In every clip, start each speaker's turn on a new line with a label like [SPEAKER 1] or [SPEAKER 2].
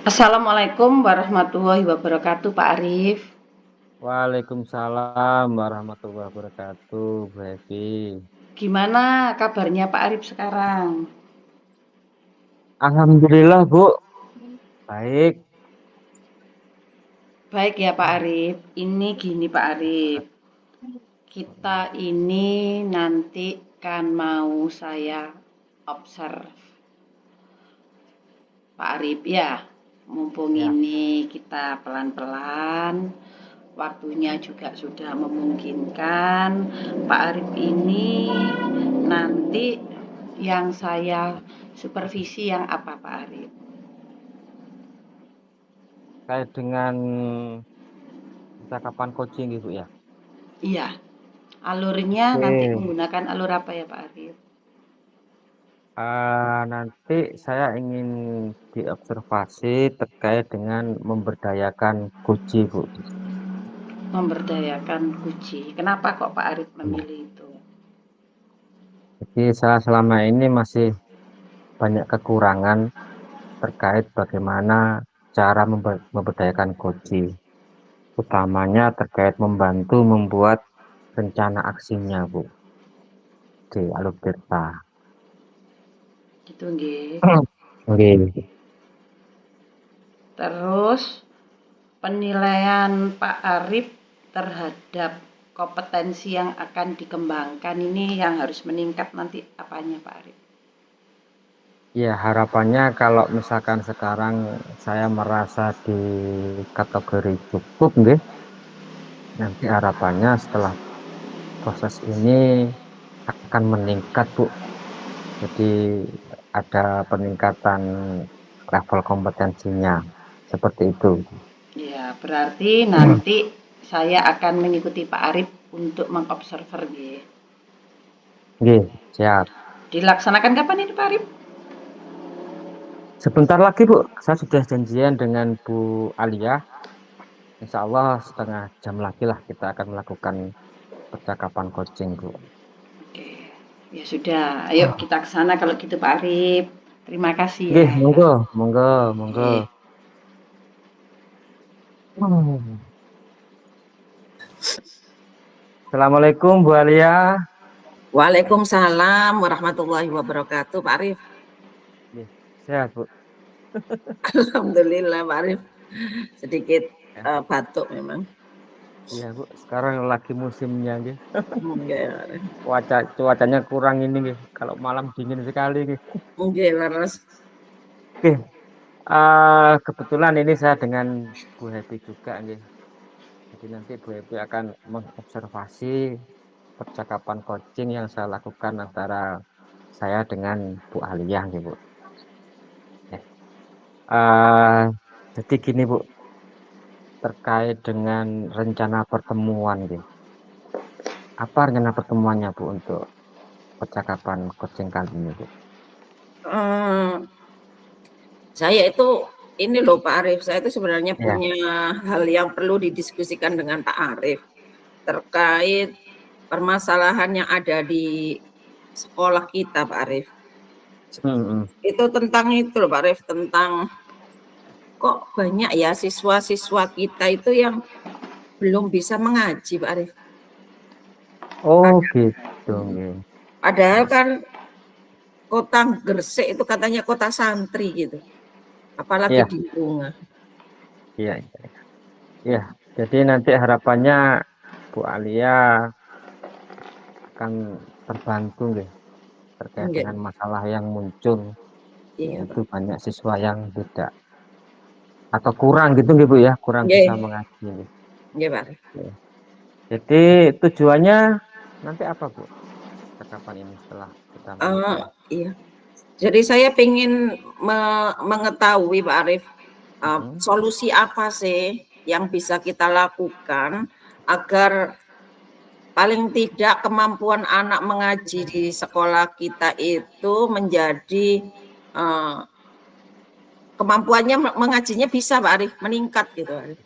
[SPEAKER 1] Assalamualaikum warahmatullahi wabarakatuh, Pak Arif.
[SPEAKER 2] Waalaikumsalam warahmatullahi wabarakatuh, Bu Happy.
[SPEAKER 1] Gimana kabarnya Pak Arif sekarang?
[SPEAKER 2] Alhamdulillah, Bu. Baik.
[SPEAKER 1] Baik ya Pak Arif. Ini gini Pak Arif. Kita ini nanti kan mau saya observe Pak Arif ya. Mumpung
[SPEAKER 2] Ya,
[SPEAKER 1] ini kita pelan-pelan, waktunya juga sudah memungkinkan. Pak Arif ini nanti yang saya supervisi yang apa Pak Arif?
[SPEAKER 2] terkait dengan percakapan coaching, Ibu ya.
[SPEAKER 1] Iya, alurnya nanti
[SPEAKER 2] Oke.
[SPEAKER 1] menggunakan alur apa ya Pak Arif?
[SPEAKER 2] Nanti saya ingin diobservasi terkait dengan memberdayakan coaching, Bu.
[SPEAKER 1] Memberdayakan kuci. Kenapa kok Pak Arif
[SPEAKER 2] Ya.
[SPEAKER 1] memilih itu?
[SPEAKER 2] Jadi saya selama ini masih banyak kekurangan terkait bagaimana cara memberdayakan coaching. Utamanya terkait membantu membuat rencana aksinya, Bu, di Alutirta.
[SPEAKER 1] Gitu nggih.
[SPEAKER 2] Oke.
[SPEAKER 1] Terus penilaian Pak Arif terhadap kompetensi yang akan dikembangkan ini yang harus meningkat nanti apanya Pak Arif?
[SPEAKER 2] Ya, harapannya kalau misalkan sekarang saya merasa di kategori cukup, nggih, nanti harapannya setelah proses ini akan meningkat, Bu. Jadi ada peningkatan level kompetensinya. Seperti itu.
[SPEAKER 1] Ya, berarti nanti saya akan mengikuti Pak Arif untuk mengobserver nggih.
[SPEAKER 2] Nggih, siap.
[SPEAKER 1] Dilaksanakan kapan ini Pak Arif?
[SPEAKER 2] Sebentar lagi, Bu, saya sudah janjian dengan Bu Alia. Insya Allah setengah jam lagi lah kita akan melakukan percakapan coaching, Bu.
[SPEAKER 1] Oke. Ya sudah, ayo kita ke sana kalau gitu Pak Arif. Terima kasih
[SPEAKER 2] Nggih,
[SPEAKER 1] ya.
[SPEAKER 2] monggo, monggo, monggo.
[SPEAKER 1] Oke.
[SPEAKER 2] Hmm. Assalamualaikum, Bu Alia.
[SPEAKER 3] Waalaikumsalam warahmatullahi wabarakatuh, Pak Arif.
[SPEAKER 2] Nggih, sehat, Bu.
[SPEAKER 3] Alhamdulillah, Pak Arif. Sedikit
[SPEAKER 2] Ya,
[SPEAKER 3] batuk memang.
[SPEAKER 2] iya, Bu. Sekarang lagi musimnya, nggih.
[SPEAKER 3] Enggak,
[SPEAKER 2] Cuacanya kurang ini, nggih. Kalau malam dingin sekali, nggih.
[SPEAKER 3] enggak, laras.
[SPEAKER 2] Oke, kebetulan ini saya dengan Bu Happy juga, nggih. Jadi nanti Bu Happy akan mengobservasi percakapan coaching yang saya lakukan antara saya dengan Bu Aliyah, nggih, Bu. Ya. Eh, jadi gini, Bu, terkait dengan rencana pertemuan, nggih. Apa rencana pertemuannya, Bu, untuk percakapan coaching kali ini, Bu?
[SPEAKER 3] Eh, saya itu ini loh Pak Arif, saya itu sebenarnya
[SPEAKER 2] Ya.
[SPEAKER 3] punya hal yang perlu didiskusikan dengan Pak Arif terkait permasalahan yang ada di sekolah kita, Pak Arif.
[SPEAKER 2] Hmm.
[SPEAKER 3] Itu tentang itu loh Pak Arif, tentang kok banyak ya siswa-siswa kita itu yang belum bisa mengaji, Pak Arif.
[SPEAKER 2] Oh, gitu, nggih.
[SPEAKER 3] Padahal kan kota Gresik itu katanya kota santri gitu. Apalagi
[SPEAKER 2] Iya,
[SPEAKER 3] di Bunga.
[SPEAKER 2] iya, iya. Iya, jadi nanti harapannya Bu Alia akan terbantu, nggih, terkait
[SPEAKER 3] Enggak.
[SPEAKER 2] dengan masalah yang muncul,
[SPEAKER 3] Iya,
[SPEAKER 2] yaitu
[SPEAKER 3] Pak.
[SPEAKER 2] banyak siswa yang tidak atau kurang gitu, nggih, Bu ya, kurang bisa
[SPEAKER 3] Nggih,
[SPEAKER 2] mengaji, nggih.
[SPEAKER 3] nggih, Pak.
[SPEAKER 2] Oke. Jadi tujuannya nanti apa, Bu? Percakapan ini setelah kita
[SPEAKER 3] Eh,
[SPEAKER 2] melakukan.
[SPEAKER 3] iya. Jadi saya ingin mengetahui Pak Arif,
[SPEAKER 2] Mm-mm.
[SPEAKER 3] solusi apa sih yang bisa kita lakukan agar paling tidak kemampuan anak mengaji di sekolah kita itu menjadi eh, kemampuannya mengajinya bisa Pak Arif meningkat gitu Pak Arif.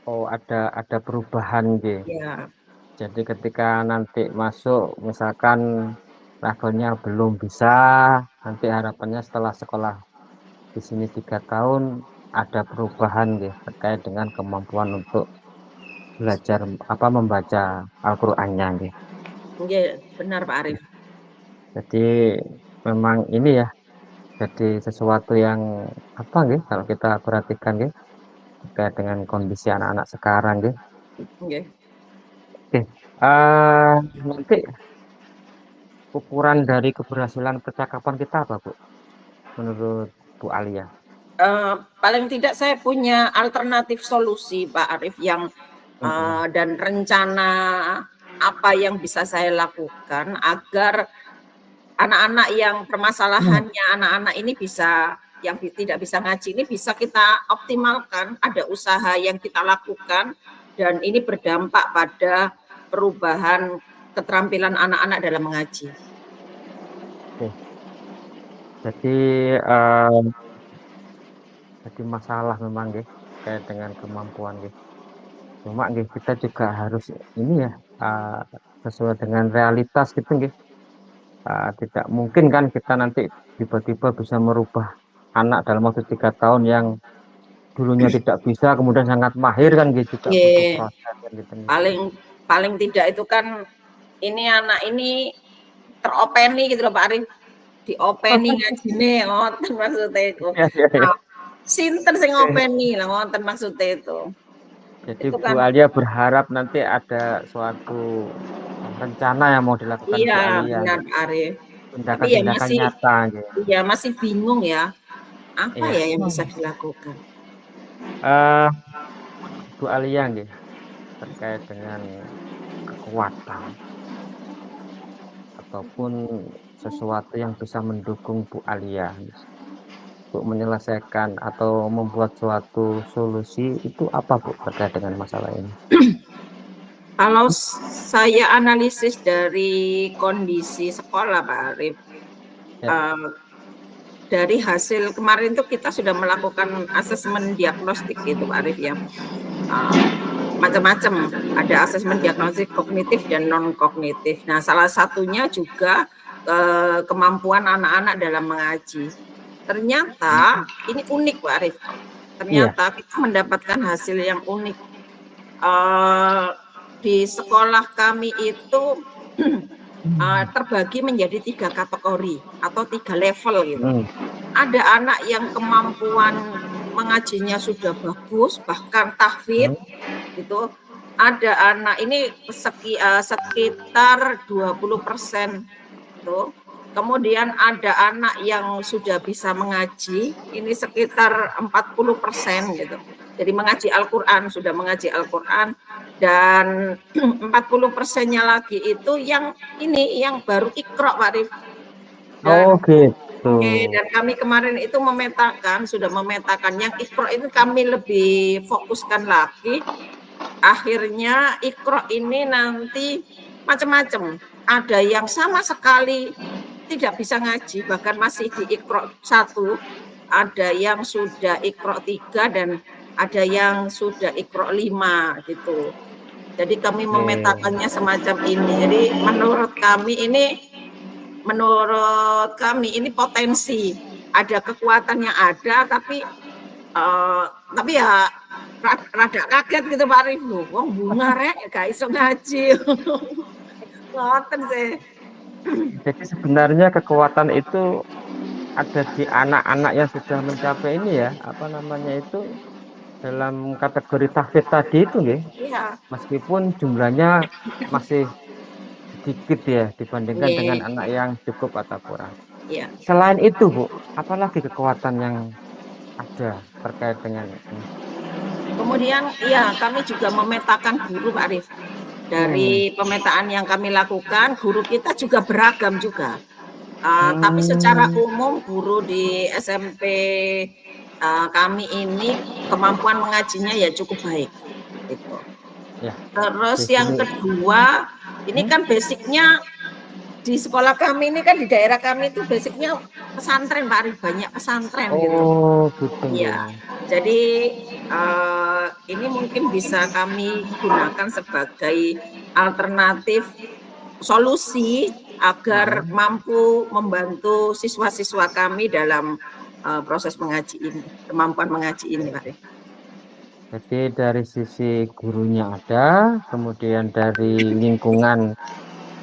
[SPEAKER 2] Oh, ada perubahan, nggih.
[SPEAKER 3] Ya,
[SPEAKER 2] Jadi ketika nanti masuk, misalkan levelnya belum bisa, nanti harapannya setelah sekolah di sini 3 tahun, ada perubahan nggih terkait dengan kemampuan untuk belajar membaca Al-Qur'annya nggih.
[SPEAKER 3] Nggih, benar Pak Arif.
[SPEAKER 2] Jadi memang ini ya, jadi sesuatu yang nggih kalau kita perhatikan nggih terkait dengan kondisi anak-anak sekarang nggih.
[SPEAKER 3] Nggih.
[SPEAKER 2] Oke, nanti ukuran dari keberhasilan percakapan kita apa, Bu? Menurut Bu Alia?
[SPEAKER 3] Paling tidak saya punya alternatif solusi Pak Arif yang dan rencana apa yang bisa saya lakukan agar anak-anak yang permasalahannya anak-anak ini yang tidak bisa ngaji ini bisa kita optimalkan, ada usaha yang kita lakukan dan ini berdampak pada perubahan keterampilan anak-anak dalam mengaji.
[SPEAKER 2] Oke. Jadi masalah memang nggih terkait dengan kemampuan nggih. Cuma nggih kita juga harus ini ya sesuai dengan realitas gitu nggih. Tidak mungkin kan kita nanti tiba-tiba bisa merubah anak dalam waktu 3 tahun yang dulunya tidak bisa kemudian sangat mahir kan gitu juga butuh proses gitu.
[SPEAKER 3] Paling tidak itu kan ini anak ini teropeni gitu loh Pak Arif, diopeni ngajine ngoten maksudnya itu. Nah, sinten sing ngopeni lah ngoten maksudnya itu.
[SPEAKER 2] Jadi itu kan, Bu Alia berharap nanti ada suatu rencana yang mau dilakukan Bu Alia.
[SPEAKER 3] Iya benar Pak Arif.
[SPEAKER 2] Tapi ya nyata gitu.
[SPEAKER 3] Iya masih bingung ya. Apa ya yang bisa dilakukan?
[SPEAKER 2] Bu Alia nggih terkait dengan kekuatan ataupun sesuatu yang bisa mendukung Bu Alia untuk menyelesaikan atau membuat suatu solusi itu apa Bu terkait dengan masalah ini?
[SPEAKER 3] Kalau saya analisis dari kondisi sekolah Pak Arif, dari hasil kemarin itu kita sudah melakukan asesmen diagnostik gitu Pak Arif ya. Macam-macam, ada asesmen diagnostik kognitif dan non kognitif. Nah, salah satunya juga kemampuan anak-anak dalam mengaji. Ternyata ini unik Pak Arif. Ternyata kita mendapatkan hasil yang unik. Di sekolah kami itu terbagi menjadi 3 kategori atau 3 level gitu. Ada anak yang kemampuan mengajinya sudah bagus, bahkan tahfidz gitu. Ada anak ini sekitar 20% tuh. Kemudian ada anak yang sudah bisa mengaji, ini sekitar 40% gitu. Jadi mengaji Al-Qur'an, sudah mengaji Al-Qur'an, dan 40%-nya lagi itu yang ini yang baru Iqra Pak Arif.
[SPEAKER 2] Gitu.
[SPEAKER 3] Dan kami kemarin itu sudah memetakan yang Iqra itu kami lebih fokuskan lagi. Akhirnya Iqra ini nanti macam-macam. Ada yang sama sekali tidak bisa ngaji, bahkan masih di Iqra 1, ada yang sudah Iqra 3 dan ada yang sudah Iqra 5 gitu. Jadi kami memetakannya semacam ini. Jadi menurut kami ini potensi, ada kekuatan yang ada, tapi ya rada kaget gitu Pak Arif, wong bunga rek gak iso ngaji. Ngoten sih.
[SPEAKER 2] Jadi sebenarnya kekuatan itu ada di anak-anak yang sudah mencapai ini ya, dalam kategori tahfidz tadi itu nggih.
[SPEAKER 3] Iya.
[SPEAKER 2] Meskipun jumlahnya masih sedikit ya dibandingkan dengan anak yang cukup atau kurang.
[SPEAKER 3] Iya.
[SPEAKER 2] Selain itu Bu, apalagi kekuatan yang ada terkait dengan ini?
[SPEAKER 3] Kemudian ya kami juga memetakan guru Pak Arif. Dari pemetaan yang kami lakukan, guru kita juga beragam juga. Tapi secara umum guru di SMP kami ini kemampuan mengajinya ya cukup baik. Gitu. Ya. Terus yang kedua, ini kan basicnya di sekolah kami ini kan di daerah kami itu basicnya pesantren Pak Arif, banyak pesantren gitu.
[SPEAKER 2] Gitu.
[SPEAKER 3] Ya. Jadi ini mungkin bisa kami gunakan sebagai alternatif solusi agar mampu membantu siswa-siswa kami dalam proses mengaji ini, kemampuan mengaji ini, Pak Arif.
[SPEAKER 2] Jadi dari sisi gurunya ada, kemudian dari lingkungan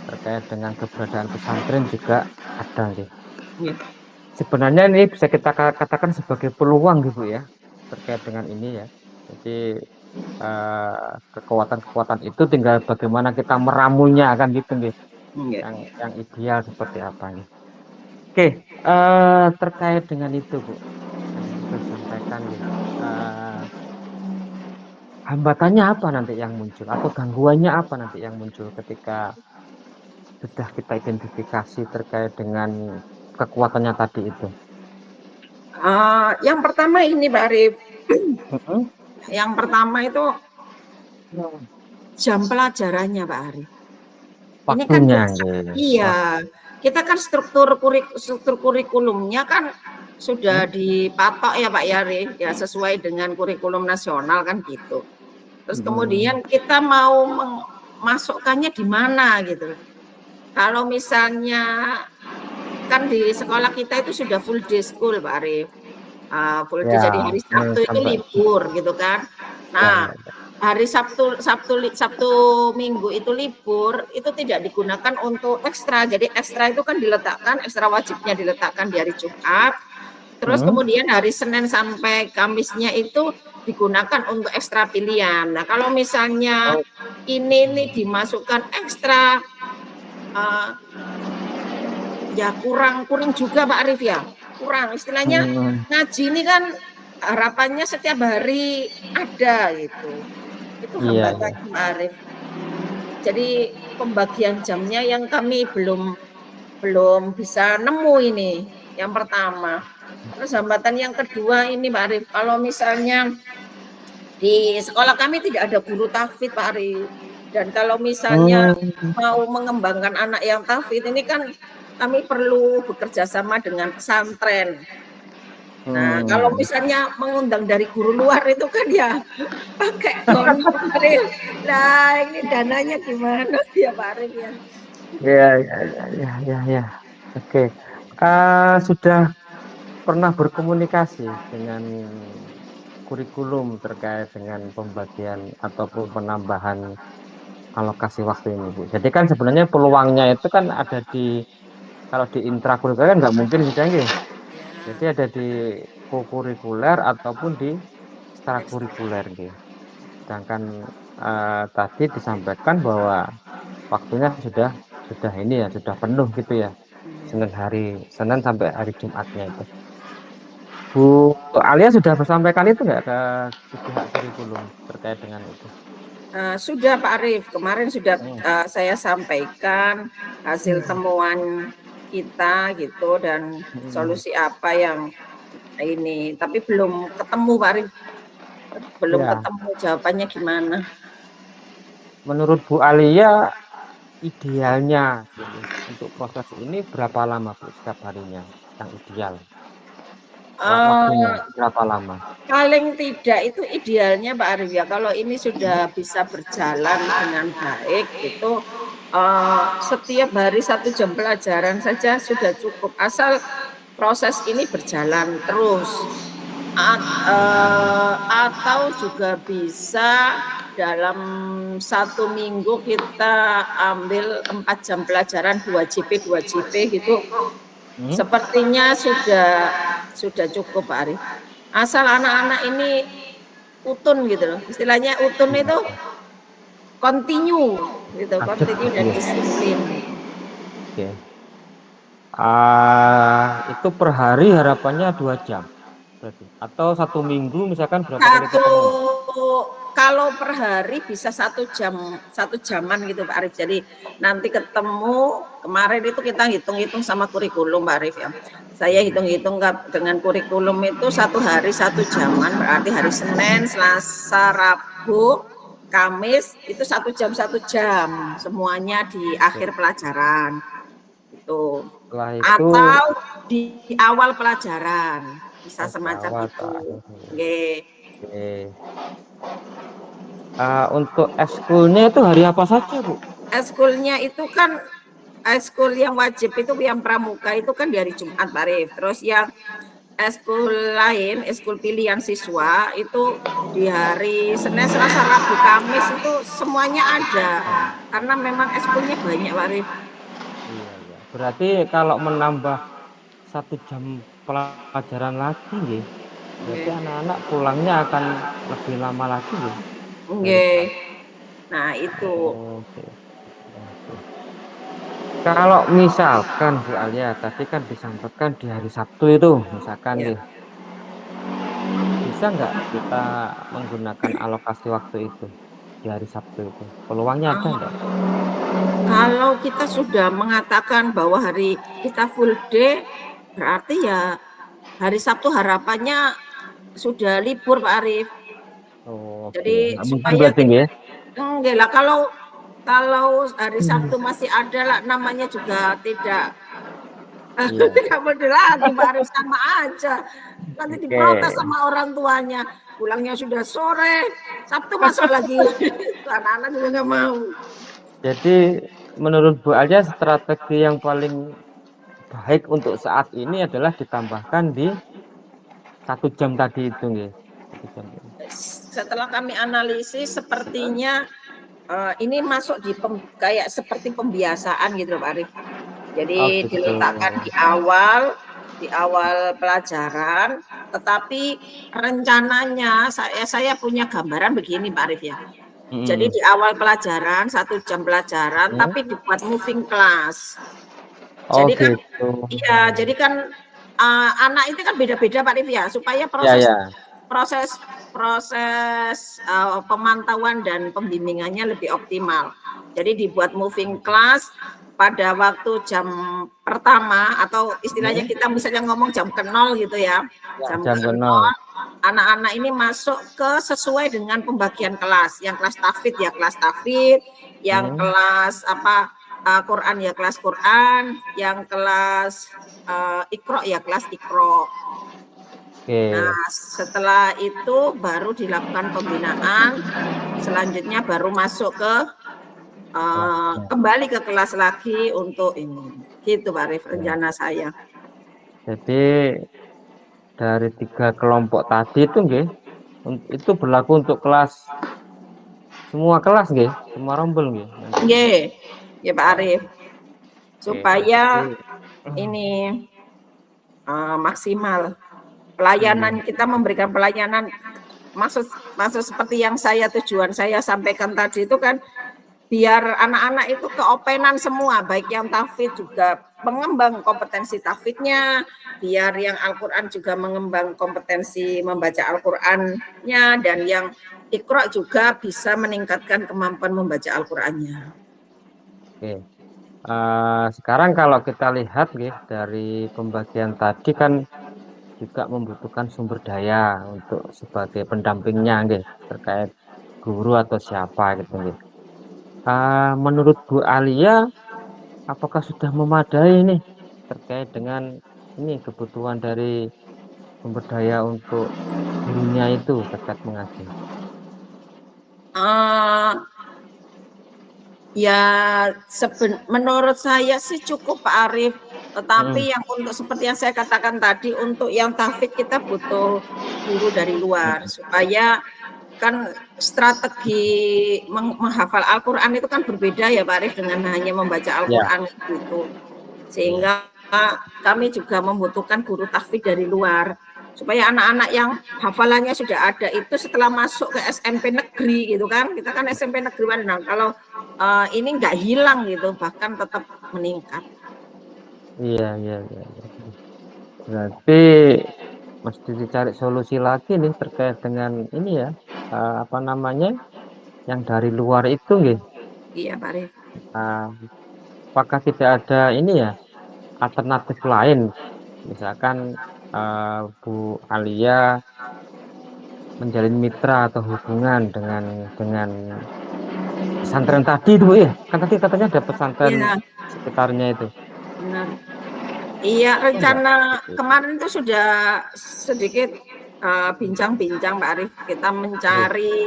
[SPEAKER 2] terkait dengan keberadaan pesantren juga ada gitu.
[SPEAKER 3] Ya.
[SPEAKER 2] Sebenarnya ini bisa kita katakan sebagai peluang gitu ya terkait dengan ini ya. Jadi kekuatan-kekuatan itu tinggal bagaimana kita meramunya kan gitu nih.
[SPEAKER 3] Ya.
[SPEAKER 2] Yang ideal seperti apa nih. Oke, terkait dengan itu Bu, tadi sudah sampaikan gitu. Hambatannya apa nanti yang muncul atau gangguannya apa nanti yang muncul ketika sudah kita identifikasi terkait dengan kekuatannya tadi itu?
[SPEAKER 3] Yang pertama ini Pak Arif, yang pertama itu jam pelajarannya Pak Arif. Ini kan iya, kita kan struktur kurikulumnya kan sudah dipatok ya Pak Yari, ya sesuai dengan kurikulum nasional kan gitu. Terus kemudian kita mau memasukkannya di mana gitu. Kalau misalnya kan di sekolah kita itu sudah full day school Pak Arif. Full day jadi hari Sabtu itu libur gitu kan. Nah, hari Sabtu Minggu itu libur, itu tidak digunakan untuk ekstra. Jadi ekstra itu kan diletakkan, ekstra wajibnya diletakkan di hari Jumat. Terus kemudian hari Senin sampai Kamisnya itu digunakan untuk ekstra pilihan. Nah, kalau misalnya ini dimasukkan ekstra, ya kurang juga Pak Arif ya. Kurang, istilahnya ngaji ini kan harapannya setiap hari ada gitu. Itu hambatan Pak Arif. Jadi pembagian jamnya yang kami belum bisa nemu ini. Yang pertama. Terus hambatan yang kedua ini Pak Arif, kalau misalnya di sekolah kami tidak ada guru tahfidz Pak Arif. Dan kalau misalnya mau mengembangkan anak yang tahfidz ini kan kami perlu bekerja sama dengan pesantren. Nah, kalau misalnya mengundang dari guru luar itu kan ya pakai kontrak. Nah, ini dananya gimana ya Pak Arif ya?
[SPEAKER 2] Ya. Oke. Sudah pernah berkomunikasi dengan kurikulum terkait dengan pembagian ataupun penambahan alokasi waktu ini Bu. Jadi kan sebenarnya peluangnya itu kan ada di, kalau di intrakurikuler kan nggak mungkin gitu ya. Jadi ada di kokurikuler ataupun di ekstrakurikuler gitu. Sedangkan tadi disampaikan bahwa waktunya sudah ini ya, sudah penuh gitu ya. Senin sampai hari Jumatnya itu. Bu Alia sudah bersampaikan itu nggak ke pihak kurikulum terkait dengan itu?
[SPEAKER 3] Sudah Pak Arif, kemarin sudah saya sampaikan hasil temuan kita gitu dan solusi apa yang ini, tapi belum ketemu Pak Arif, belum ketemu jawabannya gimana.
[SPEAKER 2] Menurut Bu Alia idealnya untuk proses ini berapa lama Bu setiap harinya yang ideal? Waktunya berapa lama?
[SPEAKER 3] Paling tidak itu idealnya Pak Arif ya, kalau ini sudah bisa berjalan dengan baik itu setiap hari 1 jam pelajaran saja sudah cukup, asal proses ini berjalan terus. Atau juga bisa dalam 1 minggu kita ambil 4 jam pelajaran 2 JP gitu. Sepertinya sudah cukup Pak Arif. Asal anak-anak ini utun gitu loh. Istilahnya utun itu continue gitu, continue dan disiplin.
[SPEAKER 2] Oke. Itu per hari harapannya 2 jam berarti. Atau 1 minggu misalkan berapa kali ketemu?
[SPEAKER 3] Kalau per hari bisa 1 jaman gitu Pak Arif. Jadi nanti ketemu, kemarin itu kita hitung-hitung sama kurikulum Pak Arif ya. Saya hitung-hitung dengan kurikulum itu 1 hari 1 jaman, berarti hari Senin, Selasa, Rabu, Kamis itu 1 jam 1 jam semuanya di akhir pelajaran itu. Atau di awal pelajaran bisa semacam itu.
[SPEAKER 2] Untuk ekskulnya itu hari apa saja Bu?
[SPEAKER 3] Ekskulnya itu kan ekskul yang wajib itu yang pramuka itu kan di hari Jumat Pak Arif. Terus yang eskul lain, eskul pilihan siswa itu di hari Senin, Selasa, Rabu, Kamis itu semuanya ada. Karena memang eskulnya banyak, Pak Arif.
[SPEAKER 2] Iya, iya. Berarti kalau menambah 1 jam pelajaran lagi nggih, berarti anak-anak pulangnya akan lebih lama lagi nggih dari
[SPEAKER 3] Nggih.
[SPEAKER 2] kelas.
[SPEAKER 3] Nah, itu.
[SPEAKER 2] Oke. Oke. Kalau misalkan Bu Alia tadi kan disampaikan di hari Sabtu itu, misalkan
[SPEAKER 3] Ya.
[SPEAKER 2] nggih, bisa nggak kita menggunakan alokasi waktu itu di hari Sabtu itu? Peluangnya ada nggak?
[SPEAKER 3] Kalau kita sudah mengatakan bahwa hari kita full day, berarti ya hari Sabtu harapannya sudah libur, Pak Arif.
[SPEAKER 2] Oke,
[SPEAKER 3] Jadi
[SPEAKER 2] nggak mungkin
[SPEAKER 3] supaya
[SPEAKER 2] berarti nggih.
[SPEAKER 3] enggak lah, kalau hari Sabtu masih ada lah, namanya juga tidak
[SPEAKER 2] Iya.
[SPEAKER 3] tidak bener lagi, Pak Arif, sama aja. Nanti
[SPEAKER 2] Oke.
[SPEAKER 3] diprotes sama orang tuanya. Pulangnya sudah sore, Sabtu masuk lagi. Anak-anak juga nggak mau.
[SPEAKER 2] Jadi menurut Bu Alia strategi yang paling baik untuk saat ini adalah ditambahkan di 1 jam tadi itu nggih. 1 jam.
[SPEAKER 3] Setelah kami analisis sepertinya ini masuk di kayak seperti pembiasaan gitu, Pak Arif. Jadi
[SPEAKER 2] Oh, gitu.
[SPEAKER 3] diletakkan di awal pelajaran, tetapi rencananya saya punya gambaran begini, Pak Arif ya. Jadi di awal pelajaran 1 jam pelajaran, tapi dibuat moving class.
[SPEAKER 2] Oh,
[SPEAKER 3] Jadi kan,
[SPEAKER 2] gitu.
[SPEAKER 3] iya, jadi kan anak itu kan beda-beda, Pak Arif ya, supaya proses pemantauan dan pembimbingannya lebih optimal. Jadi dibuat moving class pada waktu jam pertama, atau istilahnya kita misalnya ngomong jam ke 0 gitu ya. Jam ke 0, anak-anak ini masuk ke sesuai dengan pembagian kelas. Yang kelas tahfidz ya kelas tahfidz, yang kelas Quran ya kelas Quran, yang kelas Iqra ya kelas Iqra. Nah, setelah itu baru dilakukan pembinaan, selanjutnya baru masuk ke kembali ke kelas lagi untuk ini. Gitu, Pak Arif, rencana saya.
[SPEAKER 2] Jadi dari 3 kelompok tadi itu nggih, itu berlaku untuk kelas semua kelas nggih, semua rombel nggih.
[SPEAKER 3] Nggih. Ya, Pak Arif. Supaya ini maksimal pelayanan, kita memberikan pelayanan, maksud seperti yang tujuan saya sampaikan tadi itu kan biar anak-anak itu keopenan semua, baik yang tahfidz juga mengembang kompetensi tahfidznya, biar yang Al-Quran juga mengembang kompetensi membaca Al-Qurannya, dan yang Iqra juga bisa meningkatkan kemampuan membaca Al-Qurannya.
[SPEAKER 2] Oke. Sekarang kalau kita lihat dari pembagian tadi kan juga membutuhkan sumber daya untuk sebagai pendampingnya terkait guru atau siapa gitu. Menurut Bu Alia, apakah sudah memadai nih terkait dengan ini kebutuhan dari sumber daya untuk gurunya itu terkait mengaji?
[SPEAKER 3] Ya, menurut saya sih cukup, Pak Arif. Tetapi yang untuk seperti yang saya katakan tadi, untuk yang tahfidz kita butuh guru dari luar, supaya kan strategi menghafal Al-Quran itu kan berbeda ya, Pak Arif, dengan hanya membaca Al-Quran gitu. Sehingga kami juga membutuhkan guru tahfidz dari luar, supaya anak-anak yang hafalannya sudah ada itu setelah masuk ke SMP negeri gitu kan, kita kan SMP negeri Padang, kalau ini nggak hilang gitu, bahkan tetap meningkat. Iya.
[SPEAKER 2] Berarti mesti dicari solusi lagi nih terkait dengan ini ya, yang dari luar itu nggih.
[SPEAKER 3] Iya, Pak Arif.
[SPEAKER 2] Apakah tidak ada ini ya alternatif lain, misalkan Bu Alia menjalin mitra atau hubungan dengan pesantren tadi itu ya, kan tadi katanya ada pesantren sekitarnya itu.
[SPEAKER 3] Benar. Iya, rencana kemarin itu sudah sedikit bincang-bincang, Pak Arif. Kita mencari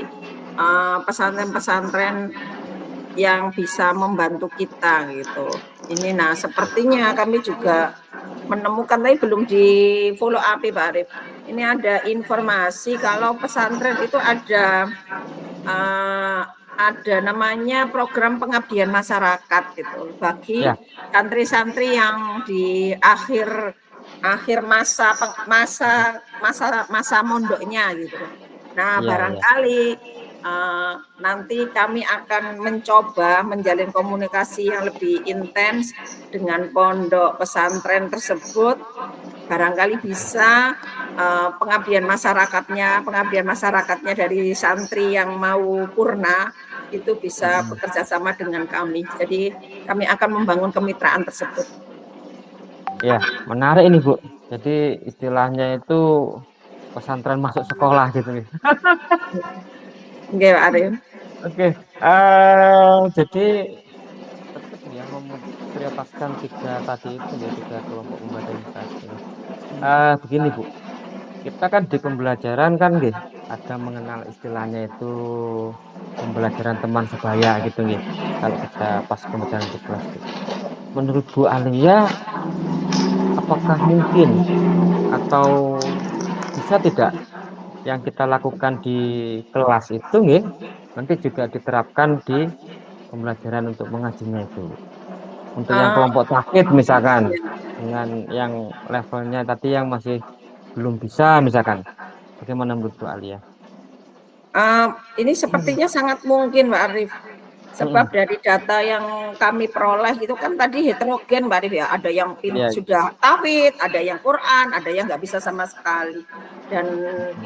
[SPEAKER 3] pesantren-pesantren yang bisa membantu kita gitu. Ini, nah sepertinya kami juga menemukan, tapi belum di follow up Pak Arif. Ini ada informasi kalau pesantren itu ada namanya program pengabdian masyarakat gitu bagi
[SPEAKER 2] Ya.
[SPEAKER 3] santri-santri yang di akhir masa mondoknya gitu. Nah,
[SPEAKER 2] Iya,
[SPEAKER 3] barangkali nanti kami akan mencoba menjalin komunikasi yang lebih intens dengan pondok pesantren tersebut. Barangkali bisa pengabdian masyarakatnya dari santri yang mau purna itu bisa bekerja sama dengan kami. Jadi kami akan membangun kemitraan tersebut.
[SPEAKER 2] Ya, menarik ini Bu. Jadi istilahnya itu pesantren masuk sekolah gitu nih.
[SPEAKER 3] Oke, Pak Arif.
[SPEAKER 2] Oke, jadi tetap ya memprioritaskan tiga kelompok pembelajaran tadi. Begini Bu, kita kan di pembelajaran kan nggih ada mengenal istilahnya itu pembelajaran teman sebaya gitu nggih. Kalau kita pas pembelajaran di kelas gitu. Menurut Bu Alia, apakah mungkin atau bisa tidak yang kita lakukan di kelas itu nggih nanti juga diterapkan di pembelajaran untuk mengajinya itu. Untuk yang kelompok takid misalkan dengan yang levelnya tadi yang masih belum bisa misalkan. Bagaimana menurut Bu Alia?
[SPEAKER 3] Ini sepertinya sangat mungkin Pak Arif. Sebab dari data yang kami peroleh itu kan tadi heterogen Mbak Arif ya. Ada yang sudah tafid, ada yang Quran, ada yang nggak bisa sama sekali. Dan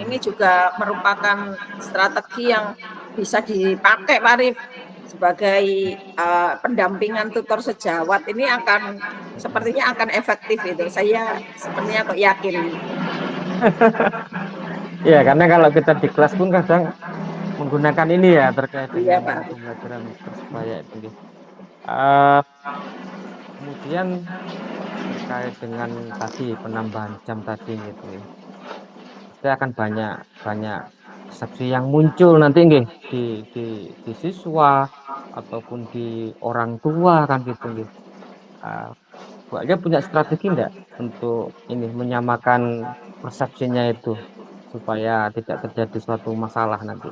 [SPEAKER 3] ini juga merupakan strategi yang bisa dipakai Pak Arif sebagai pendampingan tutor sejawat. Ini sepertinya akan efektif itu. Saya sepertinya kok yakin.
[SPEAKER 2] Iya, karena kalau kita di kelas pun kadang menggunakan ini ya terkait dengan pembelajaran persebaya itu. Kemudian terkait dengan tadi penambahan jam tadi gitu ya. Pasti akan banyak persepsi yang muncul nanti nggih di siswa ataupun di orang tua kan gitu nggih. Bu Alia punya strategi enggak untuk ini menyamakan persepsinya itu supaya tidak terjadi suatu masalah nanti?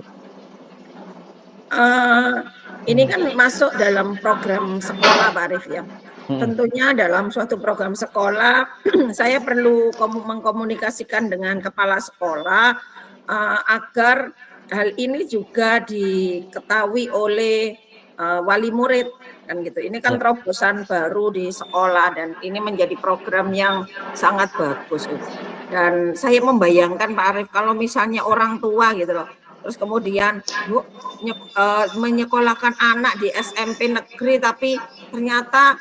[SPEAKER 3] Ini kan masuk dalam program sekolah Pak Arif ya. Tentunya dalam suatu program sekolah saya perlu mengkomunikasikan dengan kepala sekolah agar hal ini juga diketahui oleh wali murid kan gitu. Ini kan terobosan baru di sekolah dan ini menjadi program yang sangat bagus gitu. Dan saya membayangkan Pak Arif kalau misalnya orang tua gitu loh, terus kemudian Bu menyekolahkan anak di SMP negeri tapi ternyata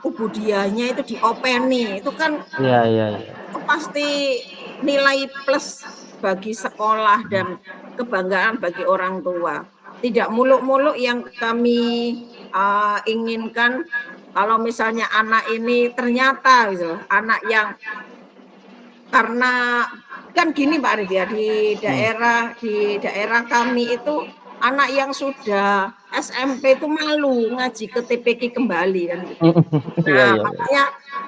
[SPEAKER 3] ubudiahnya itu diopeni, itu kan itu pasti nilai plus bagi sekolah dan kebanggaan bagi orang tua. Tidak muluk-muluk yang kami inginkan kalau misalnya anak ini ternyata gitu, anak yang karena kan gini Pak Arif ya di daerah kami itu anak yang sudah SMP itu malu ngaji ke TPQ kembali kan gitu. Nah, makanya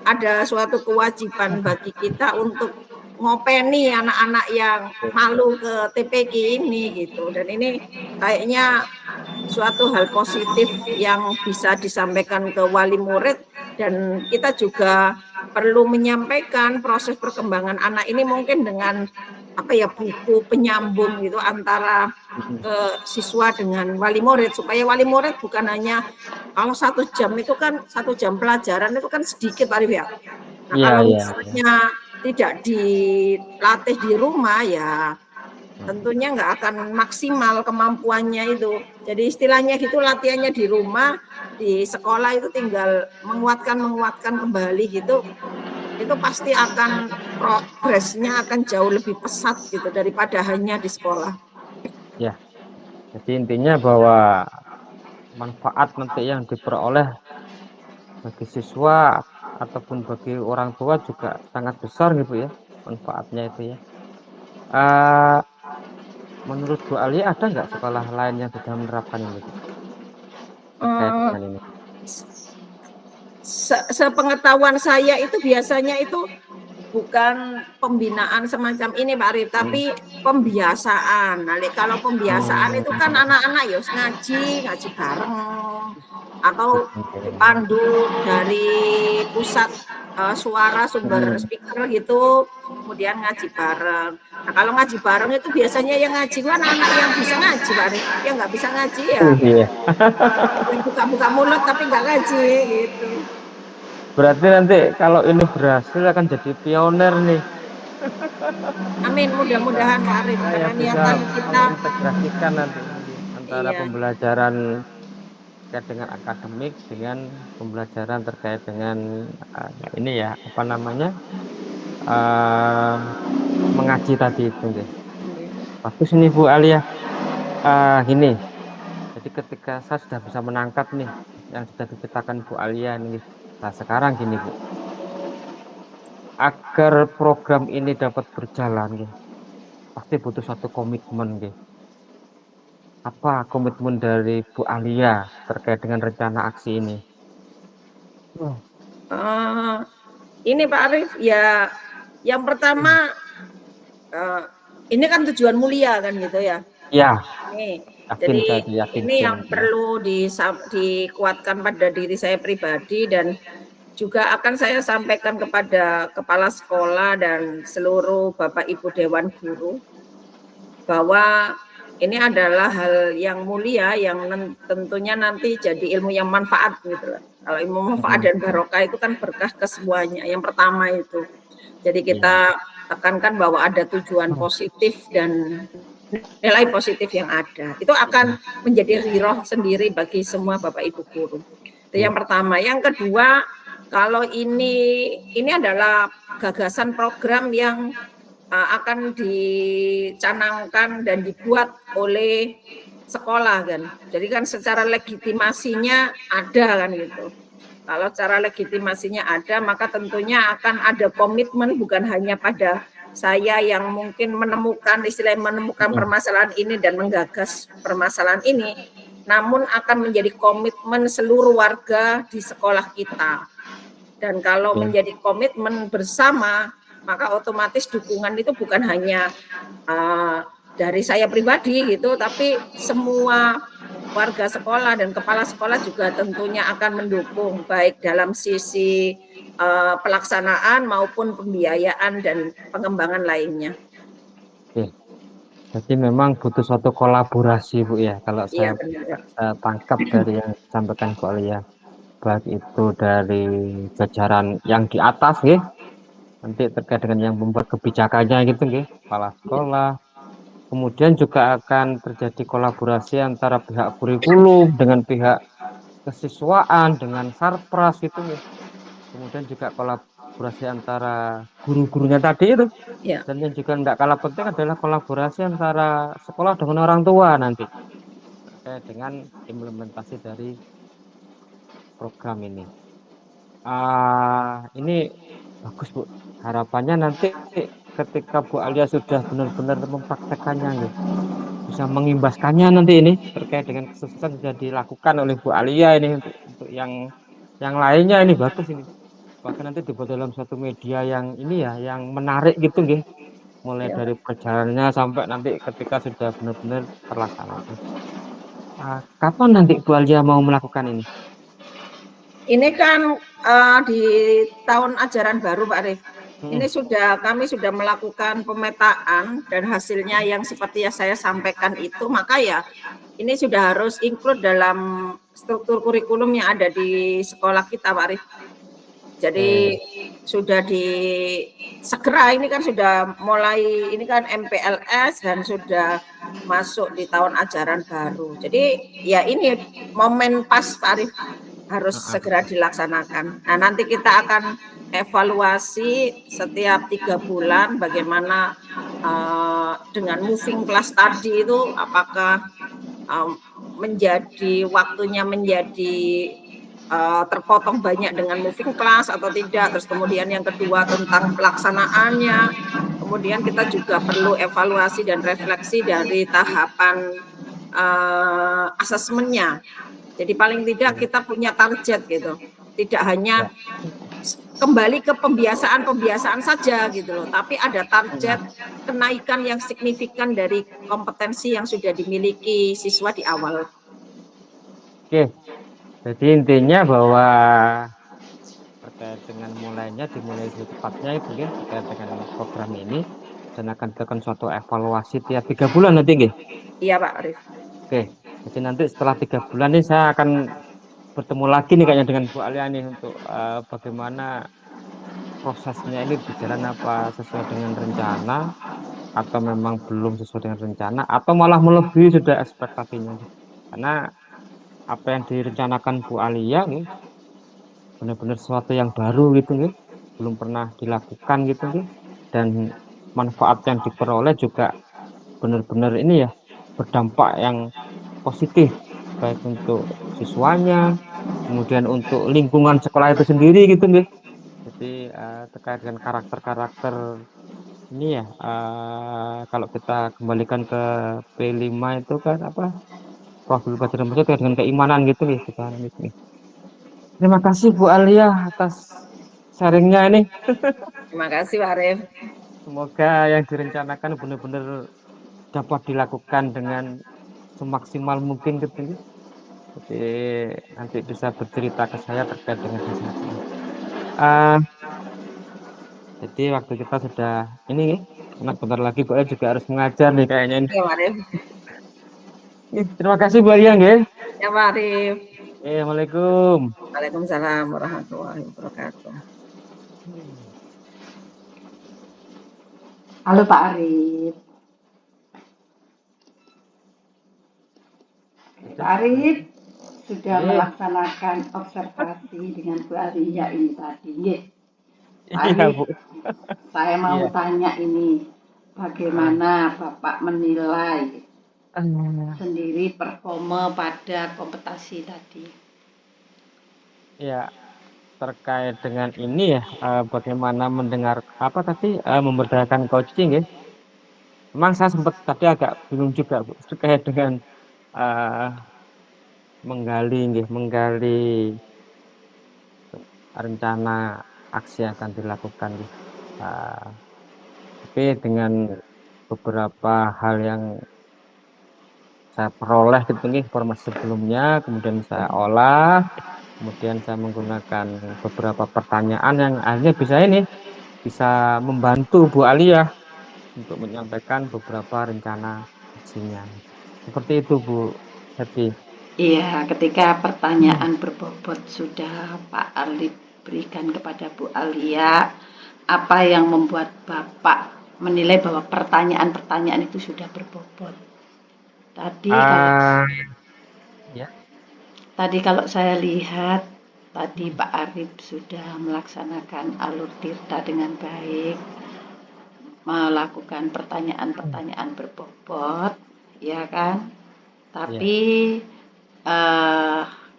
[SPEAKER 3] ada suatu kewajiban bagi kita untuk ngopeni anak-anak yang malu ke TPQ ini gitu. Dan ini kayaknya suatu hal positif yang bisa disampaikan ke wali murid dan kita juga perlu menyampaikan proses perkembangan anak ini mungkin dengan buku penyambung gitu antara siswa dengan wali murid supaya wali murid bukan hanya kalau 1 jam itu kan 1 jam pelajaran itu kan sedikit Pak Arif ya. Nah, kalau misalnya tidak dilatih di rumah ya tentunya nggak akan maksimal kemampuannya itu. Jadi istilahnya gitu latihannya di rumah, di sekolah itu tinggal menguatkan kembali gitu. Itu pasti akan progresnya akan jauh lebih pesat gitu daripada hanya di sekolah.
[SPEAKER 2] Ya, jadi intinya bahwa manfaat nanti yang diperoleh bagi siswa ataupun bagi orang tua juga sangat besar gitu ya manfaatnya itu ya. Menurut Bu Alia ada nggak sekolah lain yang sudah menerapkan ini? Terkait dengan ini?
[SPEAKER 3] sepengetahuan saya itu biasanya itu bukan pembinaan semacam ini Pak Arif, tapi pembiasaan. Nah, kalau pembiasaan itu kan anak-anak ya ngaji bareng atau dipandu dari pusat suara sumber speaker gitu, kemudian ngaji bareng. Nah, kalau ngaji bareng itu biasanya yang ngaji kan anak yang bisa ngaji Pak Arif, yang nggak bisa ngaji ya. Buka-buka mulut tapi nggak ngaji gitu.
[SPEAKER 2] Berarti nanti kalau ini berhasil akan jadi pioner nih.
[SPEAKER 3] Amin, mudah-mudahan Pak Arif, karena niatan kita
[SPEAKER 2] integrasikan nanti antara pembelajaran terkait dengan akademik dengan pembelajaran terkait dengan ini ya apa namanya mengaji tadi itu. Bagus ini Bu Alia. Gini. Jadi ketika saya sudah bisa menangkap nih yang sudah diceritakan Bu Alia nih. Nah sekarang gini Bu, agar program ini dapat berjalan, pasti butuh satu komitmen. Apa komitmen dari Bu Alia terkait dengan rencana aksi ini?
[SPEAKER 3] Ini Pak Arif, ya yang pertama ini kan tujuan mulia kan gitu ya.
[SPEAKER 2] Ya.
[SPEAKER 3] Jadi ini yang perlu dikuatkan pada diri saya pribadi dan juga akan saya sampaikan kepada kepala sekolah dan seluruh Bapak Ibu Dewan Guru bahwa ini adalah hal yang mulia yang tentunya nanti jadi ilmu yang manfaat gitu. Kalau ilmu manfaat dan barokah itu kan berkah ke semuanya. Yang pertama itu. Jadi kita tekankan bahwa ada tujuan positif dan nilai positif yang ada. Itu akan menjadi riroh sendiri bagi semua Bapak Ibu guru. Itu yang pertama. Yang kedua, kalau ini adalah gagasan program yang akan dicanangkan dan dibuat oleh sekolah kan. Jadi kan secara legitimasinya ada kan gitu. Kalau secara legitimasinya ada, maka tentunya akan ada komitmen bukan hanya pada saya yang mungkin menemukan permasalahan ini dan menggagas permasalahan ini, namun akan menjadi komitmen seluruh warga di sekolah kita. Dan kalau menjadi komitmen bersama, maka otomatis dukungan itu bukan hanya dari saya pribadi gitu, tapi semua warga sekolah dan kepala sekolah juga tentunya akan mendukung baik dalam sisi pelaksanaan maupun pembiayaan dan pengembangan lainnya.
[SPEAKER 2] Jadi memang butuh suatu kolaborasi Bu ya, kalau saya tangkap dari yang disampaikan Bu Alia, baik itu dari jajaran yang di atas nanti terkait dengan yang membuat kebijakannya gitu kepala sekolah, kemudian juga akan terjadi kolaborasi antara pihak kurikulum dengan pihak kesiswaan dengan sarpras gitu kemudian juga kolaborasi antara guru-gurunya tadi itu dan yang juga tidak kalah penting adalah kolaborasi antara sekolah dengan orang tua nanti terkait dengan implementasi dari program ini. Ini bagus Bu, harapannya nanti ketika Bu Alia sudah benar-benar mempraktekannya bisa mengimbaskannya nanti ini terkait dengan kesuksesan sudah dilakukan oleh Bu Alia ini untuk yang lainnya ini bagus ini, bahkan nanti dibuat dalam suatu media yang ini ya yang menarik gitu mulai dari perjalanannya sampai nanti ketika sudah benar-benar terlaksana. Kapan nanti Bu Alia mau melakukan ini?
[SPEAKER 3] Ini kan di tahun ajaran baru Pak Arif. Ini kami sudah melakukan pemetaan dan hasilnya yang seperti yang saya sampaikan itu, maka ya ini sudah harus include dalam struktur kurikulum yang ada di sekolah kita Pak Arif. Jadi sudah segera ini kan sudah mulai, ini kan MPLS dan sudah masuk di tahun ajaran baru. Jadi ya ini momen pas Pak Arif, harus segera dilaksanakan. Nah nanti kita akan evaluasi setiap 3 bulan bagaimana dengan moving class tadi itu apakah menjadi waktunya menjadi terpotong banyak dengan moving class atau tidak. Terus kemudian yang kedua tentang pelaksanaannya, kemudian kita juga perlu evaluasi dan refleksi dari tahapan asesmennya. Jadi paling tidak kita punya target gitu. Tidak hanya kembali ke pembiasaan saja gitu loh, tapi ada target kenaikan yang signifikan dari kompetensi yang sudah dimiliki siswa di awal.
[SPEAKER 2] Oke, jadi intinya bahwa terkait dengan dimulai secepatnya itu ya, terkait dengan program ini, dan akan dilakukan suatu evaluasi tiap 3 bulan nanti nggih.
[SPEAKER 3] Iya Pak Arif.
[SPEAKER 2] Oke, jadi nanti setelah 3 bulan ini saya akan bertemu lagi nih kayaknya dengan Bu Alia nih untuk bagaimana prosesnya ini berjalan apa sesuai dengan rencana atau memang belum sesuai dengan rencana atau malah melebihi sudah ekspektasinya. Karena apa yang direncanakan Bu Alia nih benar-benar sesuatu yang baru gitu nih, belum pernah dilakukan gitu nih, dan manfaat yang diperoleh juga benar-benar ini ya berdampak yang positif baik untuk siswanya, kemudian untuk lingkungan sekolah itu sendiri gitu nih. Jadi terkait dengan karakter-karakter ini ya, kalau kita kembalikan ke P5 itu kan apa profil pelajaran maksud dengan keimanan gitu nih, gitu nih. Terima kasih Bu Alia atas sharingnya ini.
[SPEAKER 3] Terima kasih Pak Arif.
[SPEAKER 2] Semoga yang direncanakan benar-benar dapat dilakukan dengan semaksimal mungkin gitu nih. Jadi nanti bisa bercerita ke saya terkait dengan hasilnya. Ah, jadi waktu kita sudah ini nih, karena bentar lagi Bu Alia juga harus mengajar nih kayaknya ini.
[SPEAKER 3] Ya Pak Arif.
[SPEAKER 2] Terima kasih Bu Alia nggih.
[SPEAKER 3] Ya Pak Arif.
[SPEAKER 2] Assalamualaikum.
[SPEAKER 3] Waalaikumsalam warahmatullahi wabarakatuh.
[SPEAKER 1] Halo Pak Arif. Pak Arif sudah melaksanakan observasi dengan Bu Alia ini tadi. Pak Arif,
[SPEAKER 2] Bu.
[SPEAKER 1] saya mau tanya ini, bagaimana Bapak menilai sendiri performa pada kompetisi tadi?
[SPEAKER 2] Ya, terkait dengan ini ya, bagaimana mendengar apa tadi memberdayakan coaching ya. Memang saya sempat tadi agak bingung juga Bu, terkait dengan menggali rencana aksi yang akan dilakukan. Tapi dengan beberapa hal yang saya peroleh gitu nih informasi sebelumnya, kemudian saya olah, kemudian saya menggunakan beberapa pertanyaan yang akhirnya bisa membantu Bu Alia untuk menyampaikan beberapa rencana aksinya. Seperti itu Bu Happy.
[SPEAKER 1] Iya, ketika pertanyaan berbobot sudah Pak Arif berikan kepada Bu Alia, apa yang membuat Bapak menilai bahwa pertanyaan-pertanyaan itu sudah berbobot? Tadi kalau saya lihat, tadi Pak Arif sudah melaksanakan alur tirta dengan baik, melakukan pertanyaan-pertanyaan berbobot, ya kan? Tapi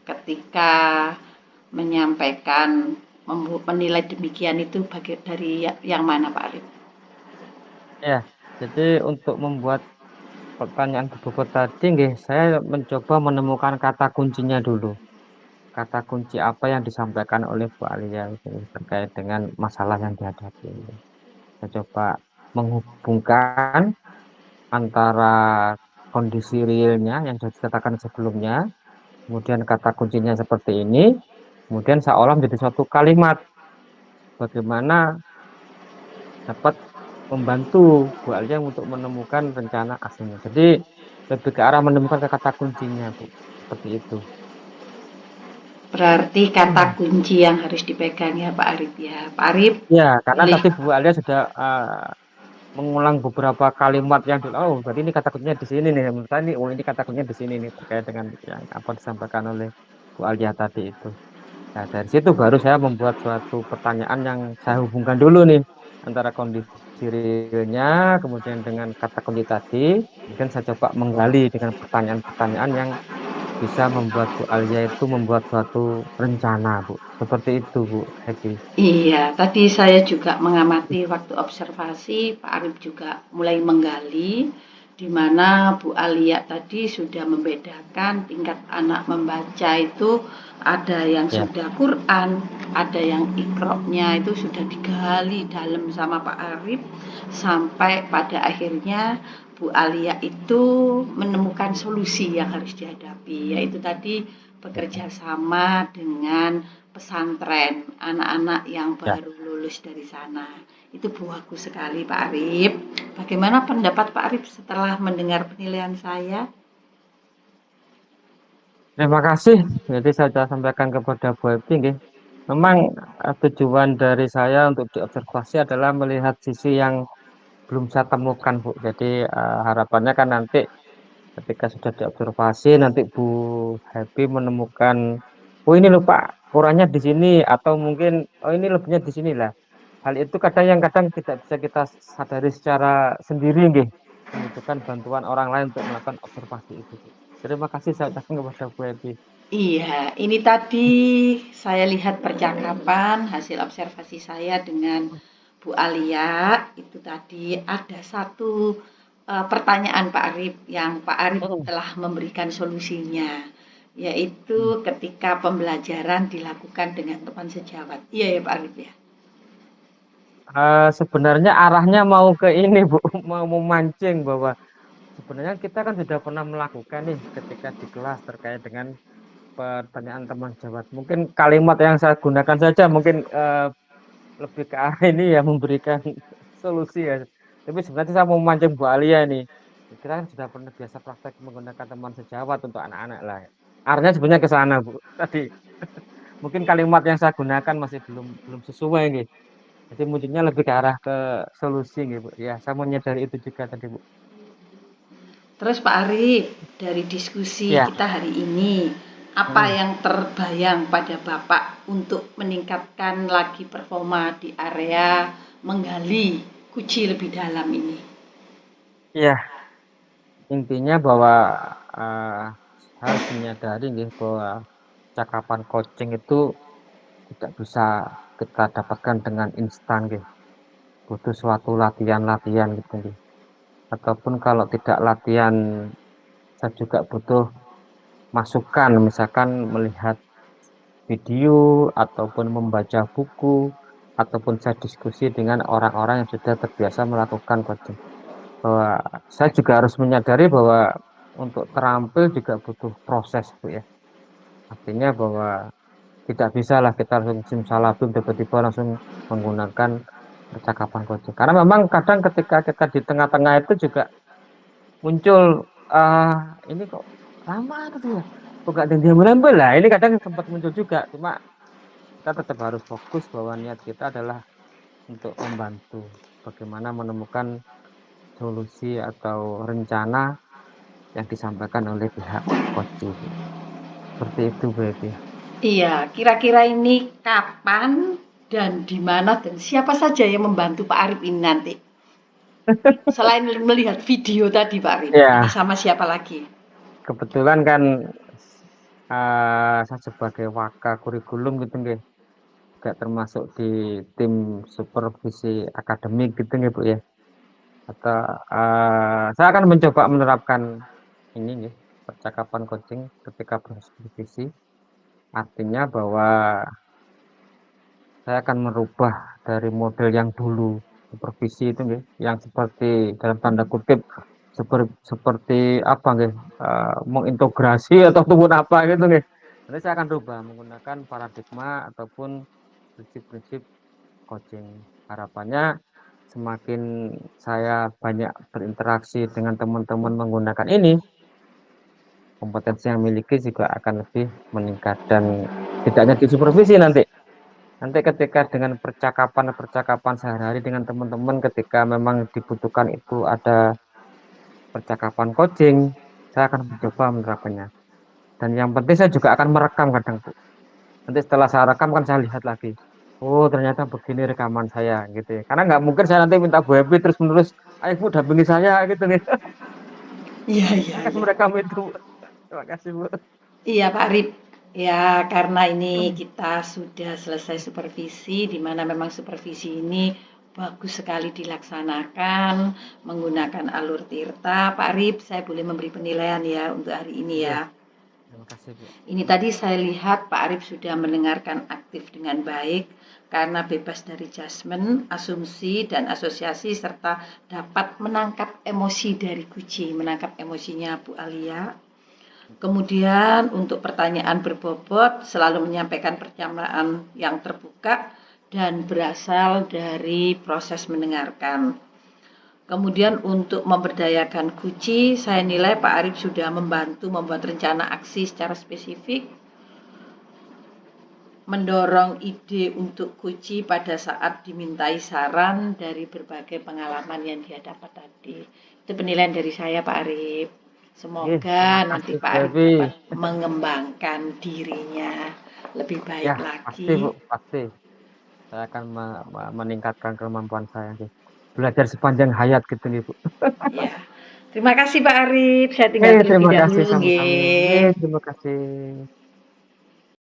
[SPEAKER 1] ketika menyampaikan, menilai demikian itu dari yang mana Pak Arif?
[SPEAKER 2] Ya, jadi untuk membuat pertanyaan berbobot tadi, saya mencoba menemukan kata kuncinya dulu. Kata kunci apa yang disampaikan oleh Bu Alia terkait dengan masalah yang dihadapi. Saya coba menghubungkan antara kondisi realnya yang sudah dikatakan sebelumnya, kemudian kata kuncinya seperti ini, kemudian saya olah menjadi suatu kalimat bagaimana dapat membantu Bu Alia untuk menemukan rencana aksinya. Jadi lebih ke arah menemukan kata kuncinya, Bu. Seperti itu.
[SPEAKER 1] Berarti kata kunci yang harus dipegang ya Pak Arif ya. Pak Arif.
[SPEAKER 2] Ya, karena tadi Bu Alia sudah mengulang beberapa kalimat yang berarti ini kata kuncinya di sini nih. Menurut saya ini kata kuncinya di sini nih terkait dengan yang apa disampaikan oleh Bu Alia tadi itu. Nah, dari situ baru saya membuat suatu pertanyaan yang saya hubungkan dulu nih antara kondisi realnya, kemudian dengan kata kunci tadi, kemudian saya coba menggali dengan pertanyaan-pertanyaan yang bisa membuat Bu Alia itu membuat suatu rencana, Bu. Seperti itu, Bu Happy.
[SPEAKER 1] Iya, tadi saya juga mengamati waktu observasi, Pak Arif juga mulai menggali di mana Bu Alia tadi sudah membedakan tingkat anak membaca itu ada yang
[SPEAKER 2] Ya.
[SPEAKER 1] sudah Quran, ada yang ikroknya itu sudah digali dalam sama Pak Arif sampai pada akhirnya Bu Alia itu menemukan solusi yang harus dihadapi, yaitu tadi bekerja sama dengan pesantren anak-anak yang
[SPEAKER 2] Ya.
[SPEAKER 1] baru lulus dari sana. Itu bagus sekali Pak Arif. Bagaimana pendapat Pak Arif setelah mendengar penilaian saya?
[SPEAKER 2] Terima kasih. Jadi saya sudah sampaikan kepada Bu Epi, nggih. Memang tujuan dari saya untuk diobservasi adalah melihat sisi yang belum saya temukan, Bu. Jadi harapannya kan nanti ketika sudah diobservasi, nanti Bu Happy menemukan, oh ini loh Pak, kurangnya di sini, atau mungkin oh ini lebihnya di sini lah. Hal itu kadang tidak bisa kita sadari secara sendiri, nggih. Membutuhkan bantuan orang lain untuk melakukan observasi itu, Bu. Terima kasih saya ucapkan kepada Bu Happy.
[SPEAKER 1] Iya, ini tadi saya lihat percakapan hasil observasi saya dengan Bu Alia. Itu tadi ada satu pertanyaan Pak Arif yang Pak Arif telah memberikan solusinya, yaitu ketika pembelajaran dilakukan dengan teman sejawat. Iya ya Pak Arif ya.
[SPEAKER 2] Sebenarnya arahnya mau ke ini, Bu, mau memancing bahwa sebenarnya kita kan sudah pernah melakukan nih ketika di kelas terkait dengan pertanyaan teman jawab. Mungkin kalimat yang saya gunakan saja mungkin lebih ke arah ini ya, memberikan solusi ya. Tapi sebenarnya saya mau memancing Bu Alia ini. Kita kan sudah pernah biasa praktek menggunakan teman sejawat untuk anak-anak lah. Arahnya sebenarnya ke sana, Bu. Tadi mungkin kalimat yang saya gunakan masih belum sesuai gitu. Jadi mungkinnya lebih ke arah ke solusi gitu, Bu. Ya, saya menyadari itu juga tadi, Bu.
[SPEAKER 1] Terus Pak Arif, dari diskusi
[SPEAKER 2] Ya.
[SPEAKER 1] kita hari ini, apa yang terbayang pada Bapak untuk meningkatkan lagi performa di area menggali kunci lebih dalam ini?
[SPEAKER 2] Ya, intinya bahwa harus menyadari nih bahwa cakapan coaching itu tidak bisa kita dapatkan dengan instan gitu. Butuh suatu latihan-latihan gitu gitu. Ataupun kalau tidak latihan, saya juga butuh masukan, misalkan melihat video ataupun membaca buku ataupun saya diskusi dengan orang-orang yang sudah terbiasa melakukan coaching. Bahwa saya juga harus menyadari bahwa untuk terampil juga butuh proses, Bu ya. Artinya bahwa tidak bisa lah kita langsung simsalabim tiba-tiba langsung menggunakan percakapan coaching. Karena memang kadang ketika kita di tengah-tengah itu juga muncul ini kok lama gitu ya. Kok gak ada yang menambah lah. Ini kadang sempat muncul juga. Cuma kita tetap harus fokus bahwa niat kita adalah untuk membantu bagaimana menemukan solusi atau rencana yang disampaikan oleh pihak coaching. Seperti itu, berarti.
[SPEAKER 1] Iya, kira-kira ini kapan dan di mana dan siapa saja yang membantu Pak Arif ini nanti? Selain melihat video tadi Pak Arif, ini
[SPEAKER 2] Ya,
[SPEAKER 1] sama siapa lagi?
[SPEAKER 2] kebetulan kan saya sebagai waka kurikulum gitu nggih, juga termasuk di tim supervisi akademik gitu nggih, Bu ya. Atau saya akan mencoba menerapkan ini nih, percakapan coaching ketika proses supervisi. Artinya bahwa saya akan merubah dari model yang dulu supervisi itu nggih, yang seperti dalam tanda kutip seperti apa nggih, mengintegrasi ataupun apa gitu nggih. Nanti saya akan rubah menggunakan paradigma ataupun prinsip-prinsip coaching. Harapannya semakin saya banyak berinteraksi dengan teman-teman menggunakan ini, kompetensi yang miliki juga akan lebih meningkat dan tidak hanya di supervisi nanti. Nanti ketika dengan percakapan sehari-hari dengan teman-teman ketika memang dibutuhkan itu ada percakapan coaching, saya akan mencoba menerapkannya. Dan yang penting saya juga akan merekam kadang, Bu. Nanti setelah saya rekam kan saya lihat lagi. Oh ternyata begini rekaman saya gitu ya. Karena nggak mungkin saya nanti minta Bu Happy terus menerus, ayo Bu dampingi saya gitu nih.
[SPEAKER 1] Iya, iya,
[SPEAKER 2] Saya akan
[SPEAKER 1] iya.
[SPEAKER 2] merekam itu. Terima kasih, Bu.
[SPEAKER 1] Iya Pak Arif, ya karena ini kita sudah selesai supervisi, di mana memang supervisi ini bagus sekali dilaksanakan menggunakan alur tirta. Pak Arif, saya boleh memberi penilaian ya untuk hari ini
[SPEAKER 2] Iya,
[SPEAKER 1] ya.
[SPEAKER 2] terima kasih Bu.
[SPEAKER 1] Ini tadi saya lihat Pak Arif sudah mendengarkan aktif dengan baik karena bebas dari judgement, asumsi, dan asosiasi serta dapat menangkap emosi dari kucing, menangkap emosinya Bu Alia. Kemudian untuk pertanyaan berbobot selalu menyampaikan pernyataan yang terbuka dan berasal dari proses mendengarkan. Kemudian untuk memberdayakan Kuci, saya nilai Pak Arif sudah membantu membuat rencana aksi secara spesifik, mendorong ide untuk Kuci pada saat dimintai saran dari berbagai pengalaman yang dia dapat tadi. Itu penilaian dari saya Pak Arif. Semoga
[SPEAKER 2] Terima
[SPEAKER 1] nanti
[SPEAKER 2] kasih
[SPEAKER 1] Pak
[SPEAKER 2] Bu
[SPEAKER 1] Arif
[SPEAKER 2] Evi.
[SPEAKER 1] dapat mengembangkan dirinya lebih baik
[SPEAKER 2] Ya, pasti
[SPEAKER 1] lagi.
[SPEAKER 2] Bu, pasti. Saya akan meningkatkan kemampuan saya nggih. Belajar sepanjang hayat gitu nih Bu.
[SPEAKER 1] Ya. Terima kasih Pak Arif. Saya tinggal terlebih
[SPEAKER 2] Terima kasih
[SPEAKER 1] dahulu
[SPEAKER 2] sama-sama.
[SPEAKER 1] nggih.
[SPEAKER 2] Terima kasih.